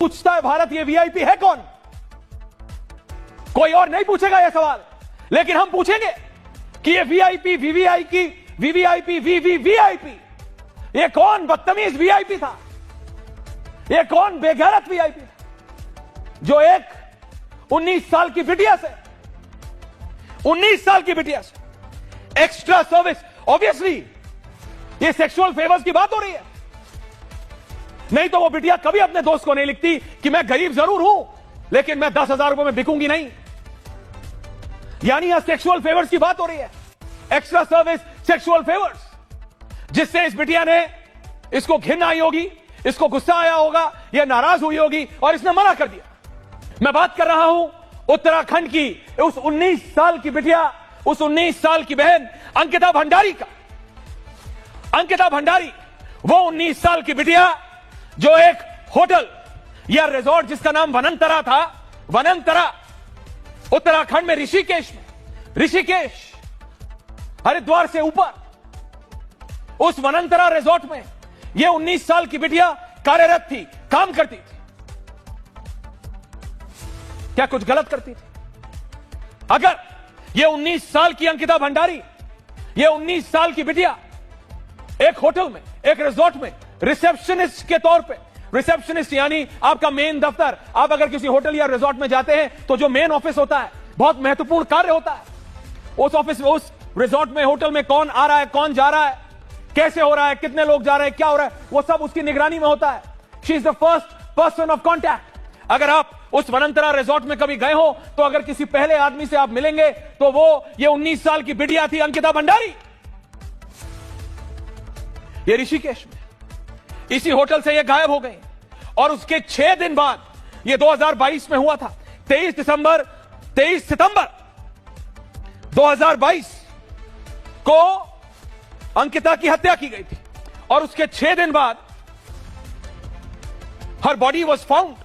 पूछता है भारत ये वीआईपी है कौन? कोई और नहीं पूछेगा यह सवाल, लेकिन हम पूछेंगे कि ये वीआईपी वीवीआईपी वीवीवीआईपी ये कौन बदतमीज वीआईपी था? ये कौन बेगैरत वीआईपी था जो एक 19 साल की बिटिया से 19 साल की बिटिया से एक्स्ट्रा सर्विस? ऑब्वियसली ये सेक्सुअल फेवर्स की बात हो रही है, नहीं तो वो बिटिया कभी अपने दोस्त को नहीं लिखती कि मैं गरीब जरूर हूं लेकिन मैं 10,000 रुपए में बिकूंगी नहीं। यानी यहां सेक्सुअल फेवर्स की बात हो रही है, एक्स्ट्रा सर्विस सेक्सुअल फेवर्स, जिससे इस बिटिया ने इसको घिन आई होगी, इसको गुस्सा आया होगा, यह नाराज हुई होगी और इसने मना कर दिया। मैं बात कर रहा हूं उत्तराखंड की उस 19 साल की बिटिया, उस 19 साल की बहन अंकिता भंडारी का। अंकिता भंडारी वो 19 साल की बिटिया जो एक होटल या रिजॉर्ट जिसका नाम वनंतरा था, वनंतरा उत्तराखंड में ऋषिकेश हरिद्वार से ऊपर उस वनंतरा रिजॉर्ट में यह 19 साल की बिटिया कार्यरत थी, काम करती थी। क्या कुछ गलत करती थी? अगर यह 19 साल की अंकिता भंडारी, यह 19 साल की बिटिया एक होटल में, एक रिजॉर्ट में रिसेप्शनिस्ट के तौर पे, रिसेप्शनिस्ट यानी आपका मेन दफ्तर, आप अगर किसी होटल या रिजॉर्ट में जाते हैं तो जो मेन ऑफिस होता है, बहुत महत्वपूर्ण कार्य होता है उस ऑफिस में, उस रिजॉर्ट में, होटल में कौन आ रहा है, कौन जा रहा है, कैसे हो रहा है, कितने लोग जा रहे हैं, क्या हो रहा है, वो सब उसकी निगरानी में होता है। She is the first person of contact. अगर आप उस वनंतरा रिजॉर्ट में कभी गए हो तो अगर किसी पहले आदमी से आप मिलेंगे तो वो ये 19 साल की बिटिया थी, अंकिता भंडारी। ये ऋषिकेश में इसी होटल से ये गायब हो गई और उसके 6 दिन बाद, ये 2022 में हुआ था, 23 सितंबर 2022 को अंकिता की हत्या की गई थी और उसके 6 दिन बाद हर बॉडी वॉज फाउंड,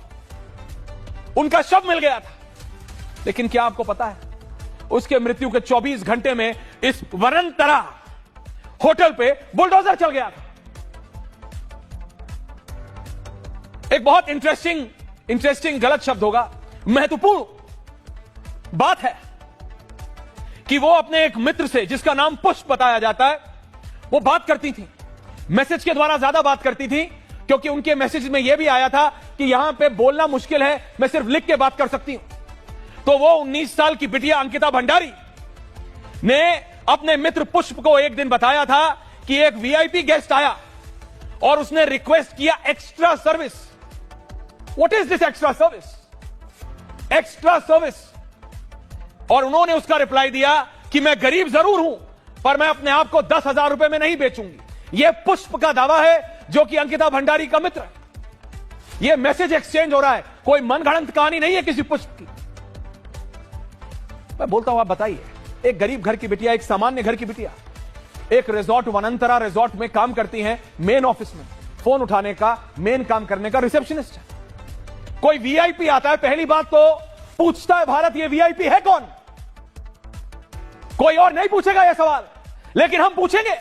उनका शव मिल गया था। लेकिन क्या आपको पता है, उसके मृत्यु के 24 घंटे में इस वनंतरा होटल पे बुलडोजर चल गया था। एक बहुत इंटरेस्टिंग गलत शब्द होगा, महत्वपूर्ण बात है कि वो अपने एक मित्र से जिसका नाम पुष्प बताया जाता है, वो बात करती थी, मैसेज के द्वारा ज्यादा बात करती थी, क्योंकि उनके मैसेज में यह भी आया था कि यहां पे बोलना मुश्किल है, मैं सिर्फ लिख के बात कर सकती हूं। तो वो 19 साल की बिटिया अंकिता भंडारी ने अपने मित्र पुष्प को एक दिन बताया था कि एक वीआईपी गेस्ट आया और उसने रिक्वेस्ट किया extra service. What is this extra service? Extra service. और उन्होंने उसका रिप्लाई दिया कि मैं गरीब जरूर हूं पर मैं अपने आप को 10,000 रुपए में नहीं बेचूंगी। यह पुष्प का दावा है जो कि अंकिता भंडारी का मित्र है। यह मैसेज एक्सचेंज हो रहा है, कोई मनगढ़ंत कहानी नहीं है किसी पुष्प की। मैं बोलता हूं आप बताइए, एक गरीब घर की बिटिया, एक सामान्य घर की बिटिया एक रिजॉर्ट, वनंतरा रिजॉर्ट में काम करती हैं, मेन ऑफिस में फोन उठाने का, मेन काम करने का रिसेप्शनिस्ट है। कोई वीआईपी आता है, पहली बात तो पूछता है भारत ये वीआईपी है कौन? कोई और नहीं पूछेगा यह सवाल, लेकिन हम पूछेंगे